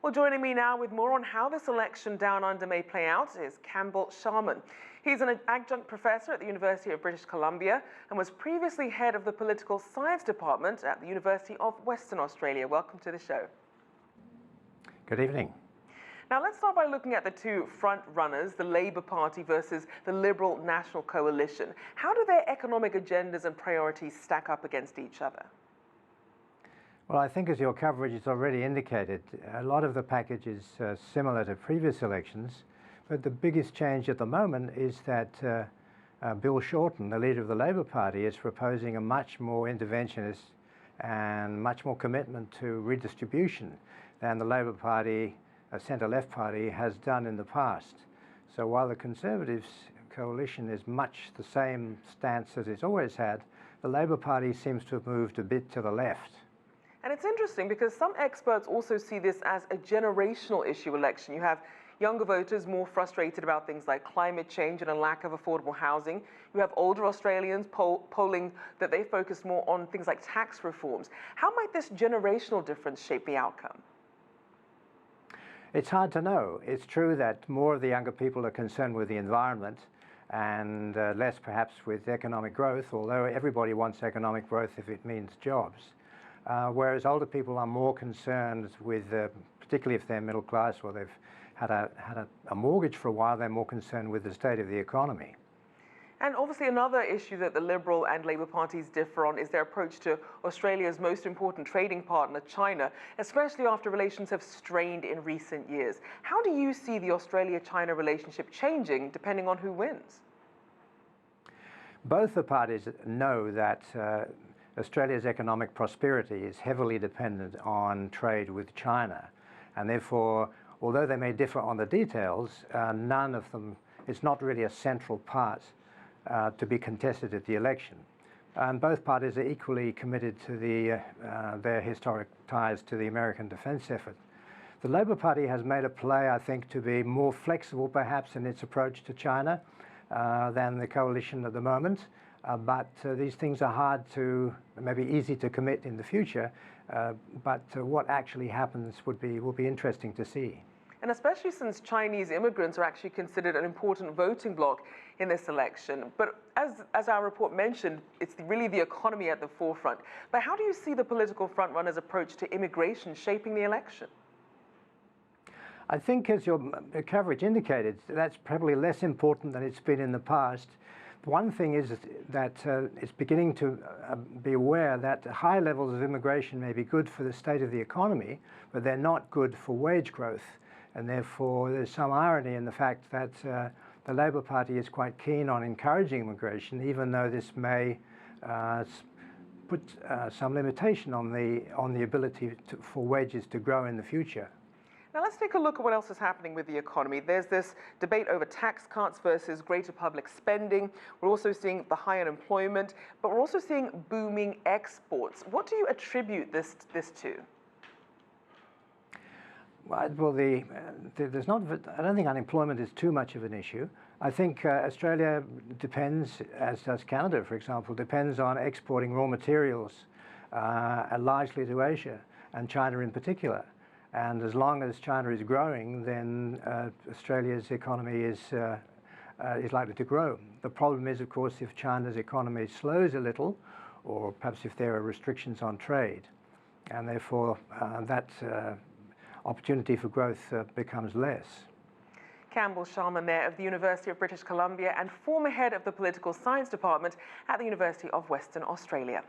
Well, joining me now with more on how this election down under may play out is Campbell Sharman. He's an adjunct professor at the University of British Columbia and was previously head of the political science department at the University of Western Australia. Welcome to the show. Good evening. Now, let's start by looking at the two front runners, the Labour Party versus the Liberal National Coalition. How do their economic agendas and priorities stack up against each other? Well, I think as your coverage has already indicated, a lot of the package is similar to previous elections, but the biggest change at the moment is that Bill Shorten, the leader of the Labour Party, is proposing a much more interventionist and much more commitment to redistribution than the Labour Party, a centre-left party, has done in the past. So while the Conservatives coalition is much the same stance as it's always had, the Labour Party seems to have moved a bit to the left. And it's interesting because some experts also see this as a generational issue election. You have younger voters more frustrated about things like climate change and a lack of affordable housing. You have older Australians polling that they focus more on things like tax reforms. How might this generational difference shape the outcome? It's hard to know. It's true that more of the younger people are concerned with the environment and less perhaps with economic growth, although everybody wants economic growth if it means jobs. Whereas older people are more concerned with, particularly if they're middle class or they've had a mortgage for a while, they're more concerned with the state of the economy. And obviously another issue that the Liberal and Labour parties differ on is their approach to Australia's most important trading partner, China, especially after relations have strained in recent years. How do you see the Australia-China relationship changing depending on who wins? Both the parties know that Australia's economic prosperity is heavily dependent on trade with China, and therefore, although they may differ on the details, none of them, it's not really a central part to be contested at the election. And both parties are equally committed to their historic ties to the American defence effort. The Labour Party has made a play, I think, to be more flexible perhaps in its approach to China than the coalition at the moment. But these things are hard to, maybe easy to commit in the future, but what actually happens will be interesting to see. And especially since Chinese immigrants are actually considered an important voting bloc in this election. But as our report mentioned, it's really the economy at the forefront. But how do you see the political frontrunners' approach to immigration shaping the election? I think, as your coverage indicated, that's probably less important than it's been in the past. One thing is that it's beginning to be aware that high levels of immigration may be good for the state of the economy, but they're not good for wage growth. And therefore, there's some irony in the fact that the Labour Party is quite keen on encouraging immigration, even though this may put some limitation on the ability for wages to grow in the future. Now let's take a look at what else is happening with the economy. There's this debate over tax cuts versus greater public spending. We're also seeing the high unemployment, but we're also seeing booming exports. What do you attribute this to? Well, there's not. I don't think unemployment is too much of an issue. I think Australia depends, as does Canada, for example, depends on exporting raw materials largely to Asia and China in particular. And as long as China is growing, then Australia's economy is likely to grow. The problem is, of course, if China's economy slows a little, or perhaps if there are restrictions on trade, and therefore that opportunity for growth becomes less. Campbell Sharman there of the University of British Columbia and former head of the political science department at the University of Western Australia.